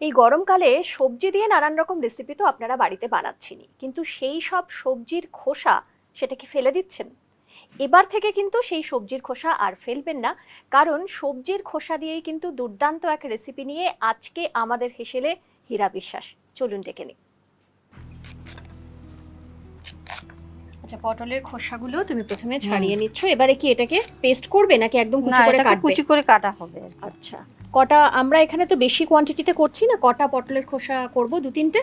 এই গরমকালে সবজি দিয়ে নানান রকম রেসিপি তো আপনারা বাড়িতে বানাচ্ছেনই, কিন্তু সেই সব সবজির খোসা সেটা কি ফেলে দিচ্ছেন? এবার থেকে কিন্তু সেই সবজির খোসা আর ফেলবেন না, কারণ সবজির খোসা দিয়েই কিন্তু দুর্দান্ত এক রেসিপি নিয়ে আজকে আমাদের হেসেলে হীরা বিশ্বাস। চলুন ডেকে নিই। আচ্ছা, পটলের খোসাগুলো তুমি প্রথমে ছাড়িয়ে নিচ্ছ, এবারে কি এটাকে পেস্ট করবে নাকি একদম কুচি করে কাটবে? কুচি করে কাটা হবে। আচ্ছা, কটা? আমরা এখানে তো বেশি কোয়ান্টিটিতে করছি না, কটা পটলের খোসা করব? দু তিনটে।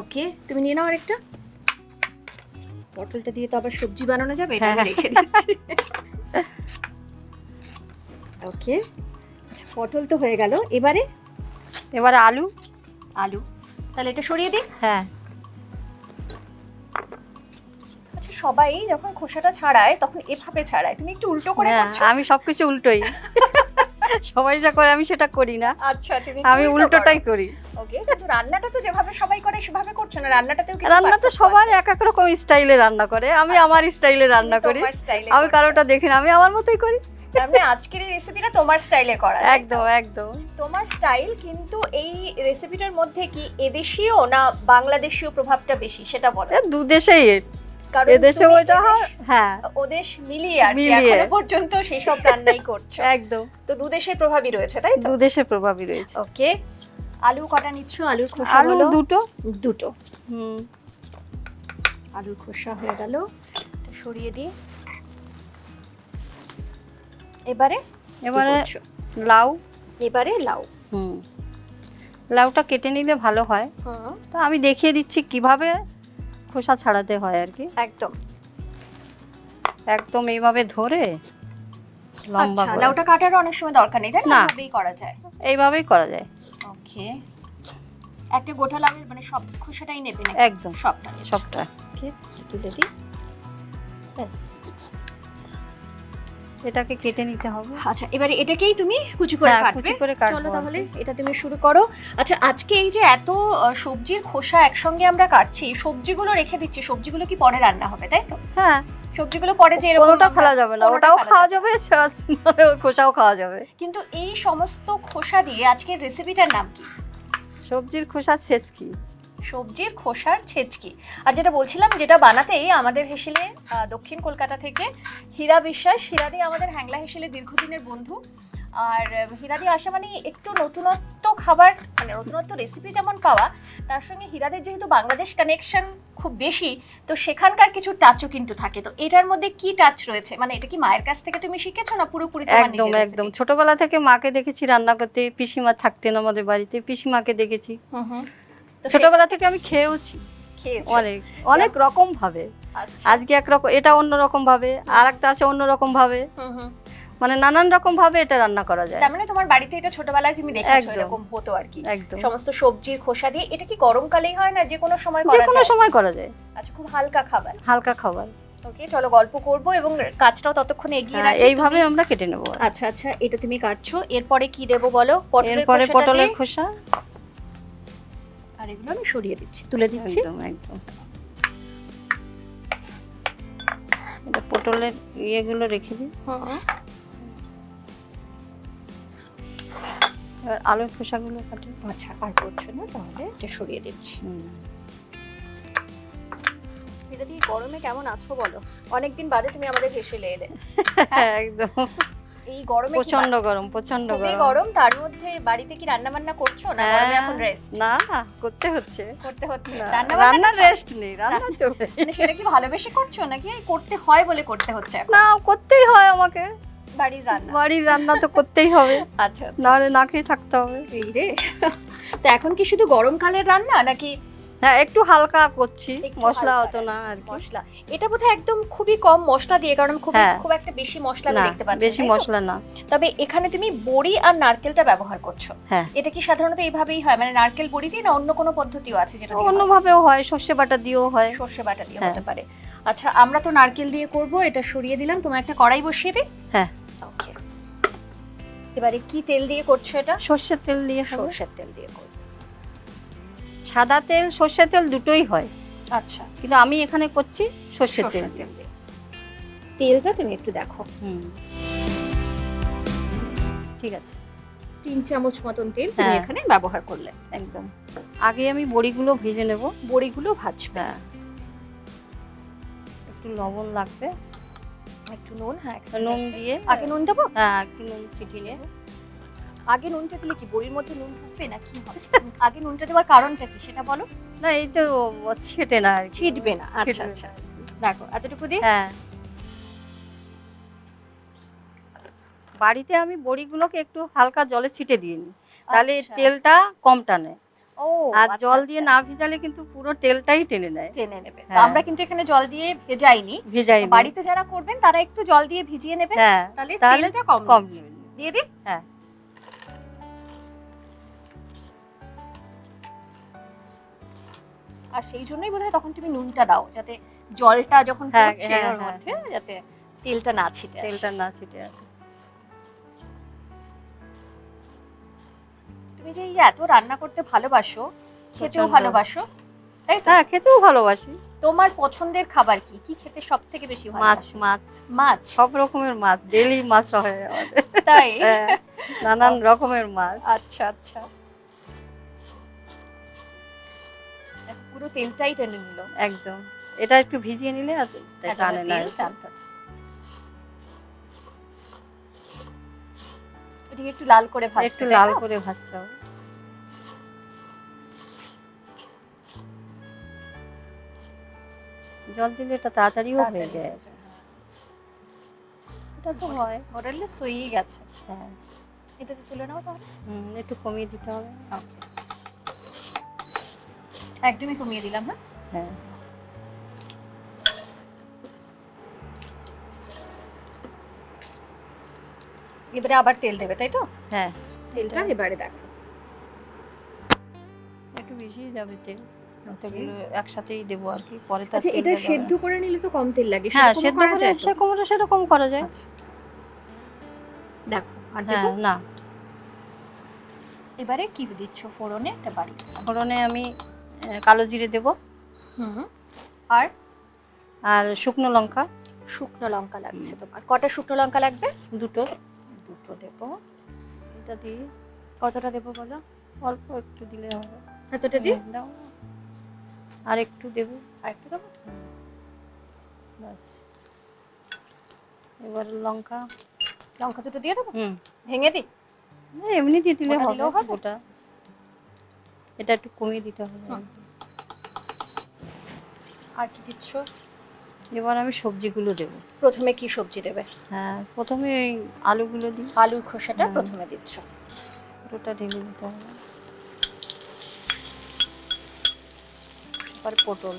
ওকে, তুমি নিয়ে নাও আরেকটা। পটলটা দিয়ে তো আবার সবজি বানানো যাবে, এটা আমি রেখে দিচ্ছি। ওকে, আচ্ছা পটল তো হয়ে গেল, এবারে আলু। তাহলে এটা সরিয়ে দিই। হ্যাঁ। আচ্ছা, সবাই যখন খোসাটা ছাড়ায় তখন এভাবে ছাড়ায়, তুমি একটু উল্টো করে করছো। আমি সবকিছু উল্টোই। সবাই যা করে আমি সেটা করি না। আচ্ছা, আমি উল্টোটাই করি। ওকে, কিন্তু রান্নাটা তো যেভাবে সবাই করে সেভাবে করছো না, রান্নাটাতেও কিছু রান্না তো সবার এক এক রকম স্টাইলে রান্না করে, আমি আমার স্টাইলে রান্না করি। আমি কারোটা দেখি না, আমি আমার মতোই করি। তার মানে আজকের এই রেসিপিটা তোমার স্টাইলে করা। একদম তোমার স্টাইল। কিন্তু এই রেসিপিটার মধ্যে কি এদেশীয় না বাংলাদেশীয় প্রভাবটা বেশি সেটা বলো। দু দেশেই, এদেশে ওইটা হয়, হ্যাঁ ওদেশ মিলিয়ে আর কি এখনো পর্যন্ত সেই সব রান্নাই করছো। একদম, তো দু দেশের প্রভাবই রয়েছে, তাই তো? দু দেশের প্রভাবই রয়েছে। ওকে, আলু কটা নিচ্ছ? আলুর খোসা আলু দুটো। আলুর খোসা হয়ে গেল, সরিয়ে দিয়ে এবারে লাউ। লাউটা কেটে নিলে ভালো হয়, তো আমি দেখিয়ে দিচ্ছি কিভাবে খোসা ছাড়াতে হয় আর কি। একদম এইভাবে ধরে লম্বা করে। লাউটা কাটার অনেক সময় দরকার নেই, তাই না? এইভাবেই করা যায়। ওকে, একটা গোটা লাউয়ের মানে সব খোসাটাই নেবে না? একদম সবটা। ওকে, তুলে দিই। ব্যাস, এটাকে কেটে নিতে হবে। আচ্ছা, এবারে এটাকেই তুমি কুচি করে কাটবে। চলো তাহলে এটা তুমি শুরু করো। আচ্ছা, আজকে এই যে এত সবজির খোসা একসঙ্গে আমরা কাটছি, সবজিগুলো রেখে দিচ্ছি, সবজিগুলো কি পরে রান্না হবে, তাই তো? হ্যাঁ, সবজিগুলো পরে যে এরকমটা ফেলা যাবে না, ওটাও খাওয়া যাবে, ওর খোসাও খাওয়া যাবে। কিন্তু এই সমস্ত খোসা দিয়ে আজকের রেসিপিটার নাম কি? সবজির খোসা ছেচকি। সবজির খোসার ছেচকি। আর যেটা বলছিলাম, যেটা বানাতেই আমাদের হেসেলে দক্ষিণ কলকাতা থেকে হীরা বিশ্বাস, হীরাদি আমাদের হ্যাংলা হেসেলে দীর্ঘদিনের বন্ধু। আর হীরাদি আসা মানে একটু নতুনত্ব খাবার, মানে নতুনত্ব রেসিপি যেমন পাওয়া, তার সঙ্গে হীরাদের যেহেতু বাংলাদেশ কানেকশন খুব বেশি, তো সেখানকার কিছু টাচও কিন্তু থাকে। তো এটার মধ্যে কি টাচ রয়েছে? মানে এটা কি মায়ের কাছ থেকে তুমি শিখেছো না পুরোপুরি তোমার নিজের রেসিপি? একদম ছোটবেলা থেকে মাকে দেখেছি রান্না করতে, পিসিমা থাকতেন আমাদের বাড়িতে, পিসিমাকে দেখেছি। ছোটবেলা থেকে আমি খেয়েছি অনেক রকম ভাবে। আজকে একরকম, এটা অন্যরকম ভাবে, আর একটা আছে অন্যরকম ভাবে, মানে নানান রকম ভাবে এটা রান্না করা যায়। তার মানে তোমার বাড়িতে এটা ছোটবেলায় তুমি দেখেছো এরকম হতো আর কি, সমস্ত সবজির খোসা দিয়ে। এটা কি গরমকালেই হয় না যে কোনো সময় করা যায়? যে কোনো সময় করা যায়। আচ্ছা, খুব হালকা খাবার। ওকে, চলো গল্প করব এবং কাজটাও ততক্ষণে এগিয়ে রাখি। এইভাবে আমরা কেটে নেব। আচ্ছা, এটা তুমি কাটছো, এরপরে কি দেব বলো? পটলের খোসা, আর এগুলো আমি সরিয়ে দিচ্ছি, তুলে দিচ্ছি। একদম এটা পটলের ইয়েগুলো রেখে দিই। এবার আলুর খোসাগুলো কাটি। আচ্ছা, আর করছো না, তাহলে এটা সরিয়ে দিচ্ছি। এটা দিয়ে গরমে কেমন আছো বলো? অনেকদিন বাদে তুমি আমাদের হেসেলে এলে। একদম, এই গরমে প্রচন্ড গরম। তার মধ্যে বাড়িতে কি রান্না বান্না করছো না? গরমে এখন রেস্ট? না, করতে হচ্ছে। রান্নার রেস্ট নেই, রান্না চলবে। মানে সেটা কি ভালোবেসে করছো নাকি করতে হয় বলে করতে হচ্ছে? না, করতেই হয় আমাকে, বাড়ির রান্না তো করতেই হবে। আচ্ছা, নাহলে না খেয়ে থাকতে হবে। এই রে, তো এখন কি শুধু গরমকালের রান্না নাকি? হ্যাঁ, একটু হালকা করছি, মশলা হতো না আর মশলা। এটা বোধহয় একদম খুবই কম মশলা দিয়ে, কারণ খুব একটা বেশি মশলা আমি দেখতে পাচ্ছি না। বেশি মশলা না, তবে এখানে তুমি বড়ি আর নারকেলটা ব্যবহার করছো। এটা কি সাধারণত এইভাবেই হয়, মানে নারকেল বড়ি দিয়ে, না অন্য কোনো পদ্ধতিও আছে যেটা? অন্যভাবেও হয়, সর্ষে বাটা দিয়েও হয়। সর্ষে বাটা দিয়ে হতে পারে। আচ্ছা, আমরা তো নারকেল দিয়ে করব, এটা সরিয়ে দিলাম। তোমার একটা কড়াই বসিয়ে দিই। হ্যাঁ, ওকে। এবারে কি তেল দিয়ে করছো এটা? সর্ষের তেল দিয়ে। সর্ষের তেল দিয়ে করব। সাদা তেল, সর্ষের তেল দুটোই হয়। আচ্ছা, কিন্তু আমি এখানে করছি সর্ষের তেল দিয়ে। তেলটা তুমি একটু দেখো। ঠিক আছে। 3 চামচ মতন তেল তুমি হ্যাঁ। এখানে ব্যবহার করলে। একদম। আগে আমি বড়িগুলো ভেজে নেব। বড়িগুলো ভাজবে। হ্যাঁ। একটু লবণ লাগবে, একটু নুন, হ্যাঁ নুন দিয়ে আগে নুন দেবো? হ্যাঁ, একটু নুন ছিটিয়ে নেব। আগে নুনটা দিলে কি বড়ির মধ্যে নুন ঢুকবে না কি হবে? আগে নুনটা দেওয়ার কারণটা কি সেটা বলো। না, এই তো ছেটে না আর কি। ছিটবে না, আচ্ছা ছিটবে আচ্ছা। না আর কি। দেখো এতটুকু দিই। হ্যাঁ। বাড়িতে আমি বড়িগুলোকে একটু হালকা জলে ছিটে দিই নি, তাহলে আচ্ছা। তেলটা কম টানে। ও আর আচ্ছা, জল দিয়ে আচ্ছা। না ভিজালে কিন্তু পুরো তেলটাই টেনে নেয়। টেনে নেবে। তো হ্যাঁ। আমরা কিন্তু এখানে জল দিয়ে ভেজাইনি। ভিজাই তো নি। বাড়িতে যারা করবেন তারা একটু জল দিয়ে ভিজিয়ে নেবেন। হ্যাঁ, তাহলে তাহলে তেলটা কম কম নিচ্ছে। নেবে। দিয়ে দিই। হ্যাঁ। আর সেই জন্যই বোধহয় তখন তুমি নুনটা দাও, যাতে জলটা যখন হ্যাঁ, পড়ছে হ্যাঁ, ওর হ্যাঁ, মধ্যে যাতে তেলটা না ছিটে আসে। তেলটা না ছিটে আসে। তুমি যে এই এত রান্না করতে ভালোবাসো, খেতেও প্রচণ্ড। ভালোবাসো, তাই তো? হ্যাঁ, খেতেও ভালোবাসি। তোমার পছন্দের খাবার কি? কি খেতে সবথেকে বেশি মাছ, ভালোবাসো? মাছ, মাছ। সব রকমের মাছ, ডেইলি মাছ হয় আমাদের। তাই? হ্যাঁ, নানান রকমের মাছ। আচ্ছা আচ্ছা। দেখো, পুরো তেলটাই টেনে নিল। একদম। এটা একটু ভিজিয়ে নিলে আর টানে না। তেল টানতে। এটাকে একটু লাল করে ভাজতে। একটু লাল করে ভাজতে হবে। জল দিলে এটা তাড়াতাড়িও হয়ে যায়। এটা তো হয়। মোরালে সইই গেছে। হ্যাঁ। এটাতে তুলে নাও তাহলে। একটু কমিয়ে দিতে হবে। ওকে। একদমই কমিয়ে দিলাম। হ্যাঁ। হ্যাঁ। এবারে আবার তেল দেবে, তাই তো? হ্যাঁ। তেলটা এবারে দেখো একটু বেশি যাবে তেল। এগুলো একসাথেই দেবো আর কি, পরে তো আচ্ছা, এটা সেদ্ধ করে নিলে তো কম তেল লাগে। হ্যাঁ, সেরকমও সেদ্ধ করা করে যায় তো? সেরকম করা যায়। আচ্ছা। দেখো আর হ্যাঁ, দেবো না। এবারে কি দিচ্ছ ফোড়নে? এটা বাড়ি ফোড়নে আমি কালো জিরে দেব। হুম। আর আর শুকনো লঙ্কা। শুকনো লঙ্কা লাগছে তোমার? কটা শুকনো লঙ্কা লাগবে? দুটো। দুটো দেব। এটা দিয়ে কতটা দেবো বলো? অল্প একটু দিলে হবে। এতটা দিই? দাও। আর একটু দেব। আর একটু দেবো? বাস। এবার লঙ্কা। লঙ্কা দুটো দিয়ে দেবো? হুম। ভেঙে দিই? এমনি দিয়ে দিলে গোটা হবে। দিলেও হবে? গোটা। এটা একটু কমিয়ে দিতে হবে। আর কি দিচ্ছ? এবার আমি সবজিগুলো দেব। প্রথমে কি সবজি দেবে? হ্যাঁ, প্রথমে এই আলুগুলো দিই। আলুর খোসাটা প্রথমে দিচ্ছ। পুরোটা ঢেলে দিতে হবে। এবার পটল।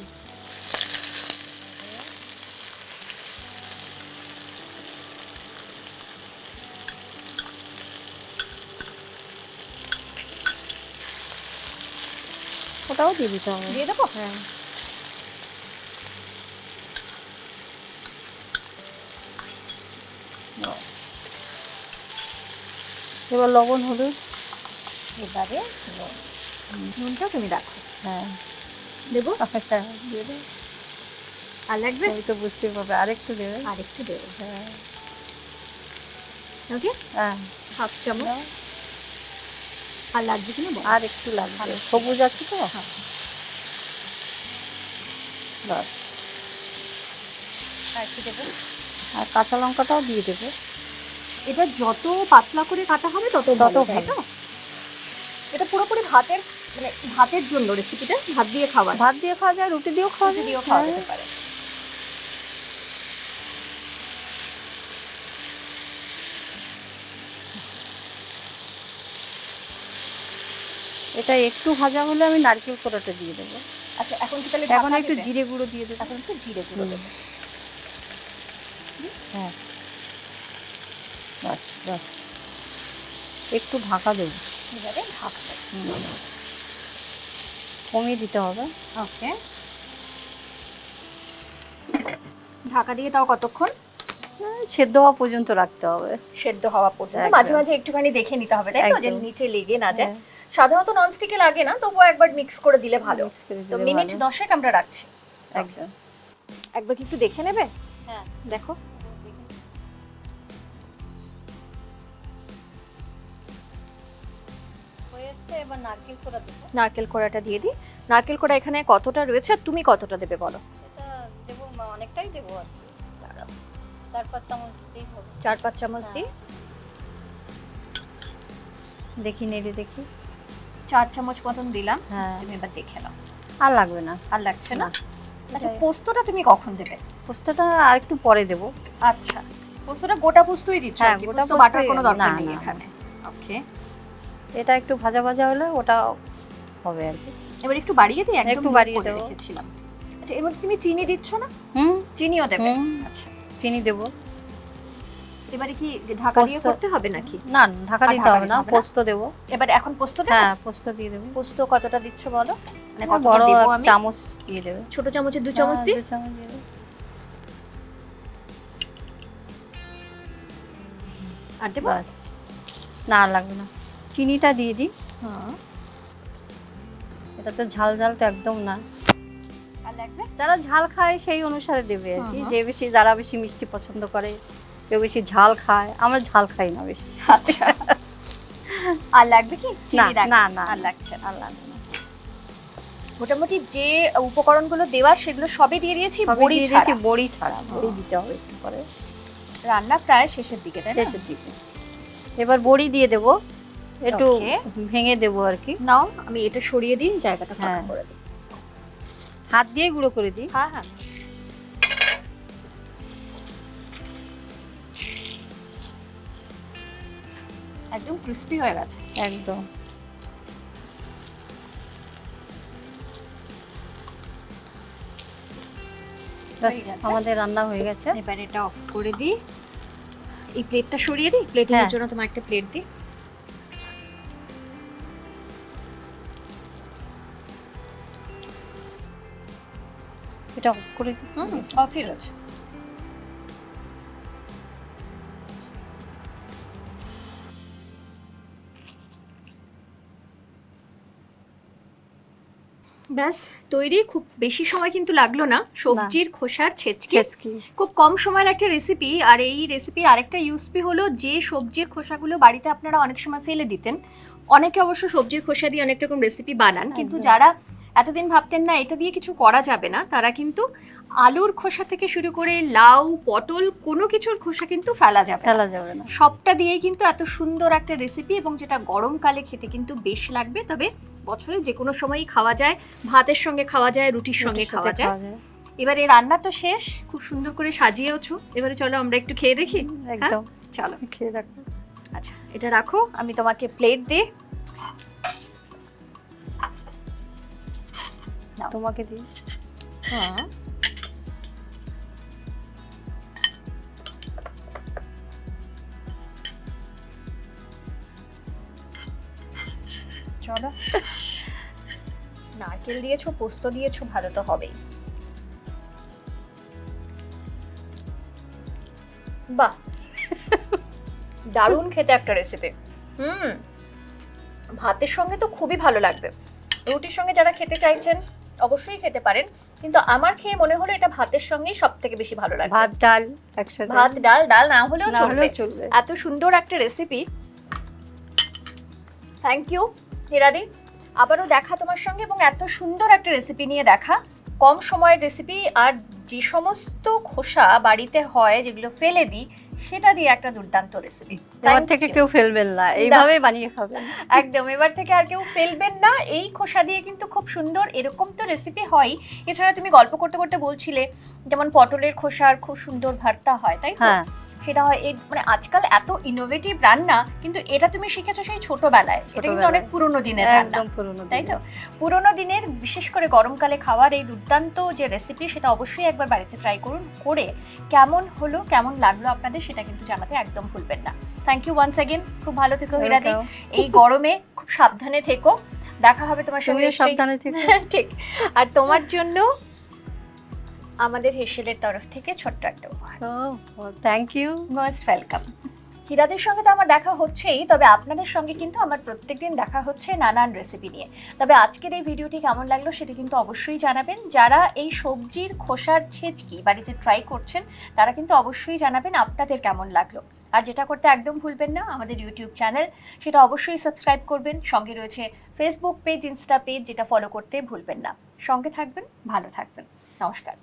ওটাও দিয়ে দিতে হবে। দিয়ে দেবো? হ্যাঁ। এবার লবণ হলুদ। এবারে নুনটা তুমি দেখো। হ্যাঁ, দেবো? হ্যাঁ, দিয়ে দেবো। আর লাগবে? আমি তো বুঝতে পারবে, আরেকটু দেবে। আর একটু দেবো। হ্যাঁ। ওকে। হ্যাঁ, হাফ চামচ। আর লাগবে কিনা বলো? আর একটু লাগবে, সবুজ আছে তো। বাস। আর একটু দেবো। আর কাঁচা লঙ্কাটাও দিয়ে দেবে। এটা যত পাতলা করে কাটা হবে তত ভালো, তাই তো? এটা পুরোপুরি ভাতের, মানে ভাতের জন্য রেসিপিটা, ভাত দিয়ে খাওয়া। ভাত দিয়ে খাওয়া যায়, রুটি দিয়েও খাওয়া যায়। দিয়েও খাওয়া যেতে পারে। এটা একটু ভাজা হলে আমি নারকেল কোড়াটা দিয়ে দেবো। আচ্ছা, এখন কি তাহলে এখন একটু জিরে গুঁড়ো দিয়ে দেবো। এখন একটু জিরে গুঁড়ো দেবো। হ্যাঁ, বাস বাস। একটু ঢাকা দেবো। এবারে ঢাকা দেবো। কমিয়ে দিতে হবে। ওকে। ঢাকা দিয়ে তাও কতক্ষণ? সেদ্ধ হওয়া পর্যন্ত রাখতে হবে। সেদ্ধ হওয়া পর্যন্ত। একদম। মাঝে মাঝে একটুখানি দেখে নিতে হবে, তাই তো, যে একদম। নিচে লেগে না যায়। হ্যাঁ। সাধারণত ননস্টিকে লাগে না, তবুও একবার মিক্স করে দিলে ভালো। মিক্স করে তো দিলে মিনিট ভালো। 10 আমরা রাখছি। একদম। একবার কি একটু দেখে নেবে? হ্যাঁ, দেখো। এসছে, এবার নারকেল কোড়া দেবো। নারকেল কোড়াটা দিয়ে দিই। নারকেল কোড়া এখানে কতটা রয়েছে আর তুমি কতটা দেবে বলো? এটা দেবো, অনেকটাই দেবো আর কি। 4-5 চামচ দিতেই হবে। 4-5 চামচ দিই। দেখি নেড়ে দেখি। 4 চামচ মতন দিলাম। হ্যাঁ, তুমি এবার দেখে নাও। আর লাগবে না। আর লাগছে না? আচ্ছা, পোস্তটা তুমি কখন দেবে? পোস্তটা আর একটু পরে দেবো। আচ্ছা, পোস্তটা গোটা পোস্তই দিচ্ছ? হ্যাঁ, গোটা পোস্ত বাটার কোনো দরকার নেই এখানে। ওকে, এটা একটু ভাজা ভাজা হলে ওটা হবে আর কি। এবার একটু বাড়িয়ে দিই, একদম একটু বাড়িয়ে দেবো। রেখেছিলাম। আচ্ছা, এর মধ্যে তুমি চিনি দিচ্ছ না? চিনিও দেবে? আচ্ছা, চিনি দেবো। এবারে কি ঢাকা দিয়ে করতে হবে নাকি? না, ঢাকা দিতে হবে না, পোস্ত দেবো। এবার এখন পোস্ত দেব? হ্যাঁ, পোস্ত দিয়ে দেবো। পোস্ত কতটা দিচ্ছ বলো? মানে কত বড় দেব এক আমি? চামচ দিয়ে দেবে। ছোট চামচে 2 চামচ দিই? 2 চামচ দিয়ে দেবে। আর দেব? না, লাগবে না। চিনিটা দিয়ে দিই। হ্যাঁ, এটা তো ঝাল ঝাল তো একদম না। আর লাগবে? যারা ঝাল খায় সেই অনুসারে দেবে আর কি। যে বেশি, যারা বেশি মিষ্টি পছন্দ করে, কেউ বেশি ঝাল খায়, আমরা ঝাল খাই না বেশি। আচ্ছা, আর লাগবে কি? না না, আর লাগছে না। আর লাগবে না। মোটামুটি যে উপকরণগুলো দেওয়ার সেগুলো সবই দিয়ে দিয়েছি, বড়ি ছাড়া। বড়ি ছাড়া, বড়ি দিতে হবে একটু পরে। রান্না প্রায় শেষের দিকে, তাই না? শেষের দিকে। এবার বড়ি দিয়ে দেব, একটু ভেঙে দেব আর কি। নাও, আমি এটা সরিয়ে দিই, জায়গাটা ফাঁকা করে দিই। হাত দিয়ে গুঁড়ো করে দিই। হ্যাঁ হ্যাঁ, একদম ক্রিস্পি হয়ে গেছে। একদম। আমাদের রান্না হয়ে গেছে। এবার এটা অফ করে দিই। এই প্লেটটা সরিয়ে দিই, প্লেটের জন্য তোমার একটা প্লেট দিই। এটা অফ করে দিই। অফই রয়েছে। ব্যাস তৈরি। খুব বেশি সময় কিন্তু লাগলো না। সবজির খোসার ছেচকি খুব কম সময়ের একটা রেসিপি। আর এই রেসিপির আরেকটা ইউএসপি হলো যে সবজির খোসাগুলো বাড়িতে আপনারা অনেক সময় ফেলে দিতেন। অনেকে অবশ্য সবজির খোসা দিয়ে অনেক রকম রেসিপি বানান, কিন্তু যারা এতদিন ভাবতেন না এটা দিয়ে কিছু করা যাবে না, তারা কিন্তু আলুর খোসা থেকে শুরু করে লাউ, পটল, কোনো কিছুর খোসা কিন্তু ফেলা যাবে না। সবটা দিয়েই কিন্তু এত সুন্দর একটা রেসিপি, এবং যেটা গরমকালে খেতে কিন্তু বেশ লাগবে। তবে বছরে যে কোনো সময়ই খাওয়া যায়, ভাতের সঙ্গে খাওয়া যায়, রুটির সঙ্গে খাওয়া যায়। এবারে রান্না তো শেষ, খুব সুন্দর করে সাজিয়েওছো। এবারে চলো আমরা একটু খেয়ে দেখি। একদম, চলো খেয়ে দেখো। আচ্ছা, এটা রাখো, আমি তোমাকে প্লেট দিই। তোমাকে দিই। হ্যাঁ, চলো। নারকেল দিয়েছো, পোস্ত দিয়েছো, ভালো তো হবেই। বাহ, দারুণ খেতে একটা রেসিপি। ভাতের সঙ্গে তো খুবই ভালো লাগবে। রুটির সঙ্গে যারা খেতে চাইছেন অবশ্যই খেতে পারেন, কিন্তু আমার খেয়ে মনে হলো এটা ভাতের সঙ্গেই সব থেকে বেশি ভালো লাগবে। ভাত ডাল একসাথে, ভাত ডাল, ডাল না হলেও চলবে। এত সুন্দর একটা রেসিপি। থ্যাংক ইউ হিরাদি, আবারও দেখা তোমার সঙ্গে, এবং এত সুন্দর একটা রেসিপি নিয়ে দেখা। কম সময়ের রেসিপি, আর যে সমস্ত খোসা বাড়িতে হয় যেগুলো ফেলে দিই, সেটা দিয়ে একটা দুর্দান্ত রেসিপি। এবার থেকে কেউ ফেলবেন না, এইভাবেই বানিয়ে খাবেন। একদম, এবার থেকে আর কেউ ফেলবেন না। এই খোসা দিয়ে কিন্তু খুব সুন্দর এরকম তো রেসিপি হয়। এছাড়া তুমি গল্প করতে করতে বলছিলে যেমন পটলের খোসার খুব সুন্দর ভর্তা হয়, তাই তো? সেটা হয় এই, মানে আজকাল এত ইনোভেটিভ রান্না, কিন্তু এটা তুমি শিখেছো সেই ছোটবেলায়। এটা কিন্তু অনেক পুরনো দিনের রান্না, তাই তো? পুরনো দিনের, বিশেষ করে গরমকালে খাওয়ার এই দুর্দান্ত যে রেসিপি, সেটা অবশ্যই একবার বাড়িতে ট্রাই করুন। করে কেমন হলো, কেমন লাগলো আপনাদের, সেটা কিন্তু জানাতে একদম ভুলবেন না। Thank you once again. খুব ভালো থেকো হিরাদি, এই গরমে খুব সাবধানে থেকো। দেখা হবে তোমার সঙ্গে, সাবধানে থেকো। ঠিক। আর তোমার জন্য আমাদের হেসেলের তরফ থেকে ছোট্ট একটা উপহার। Thank you, most welcome. হিরাদের সঙ্গে তো আমার দেখা হচ্ছেই, তবে আপনাদের সঙ্গে কিন্তু আমার প্রত্যেকদিন দেখা হচ্ছে নানান রেসিপি নিয়ে। তবে আজকের এই ভিডিওটি কেমন লাগলো সেটি কিন্তু অবশ্যই জানাবেন। যারা এই সবজির খোসার ছেচকি বাড়িতে ট্রাই করছেন, তারা কিন্তু অবশ্যই জানাবেন আপনাদের কেমন লাগলো। আর যেটা করতে একদম ভুলবেন না, আমাদের ইউটিউব চ্যানেল সেটা অবশ্যই সাবস্ক্রাইব করবেন। সঙ্গে রয়েছে ফেসবুক পেজ, ইনস্টা পেজ, যেটা ফলো করতে ভুলবেন না। সঙ্গে থাকবেন, ভালো থাকবেন। নমস্কার।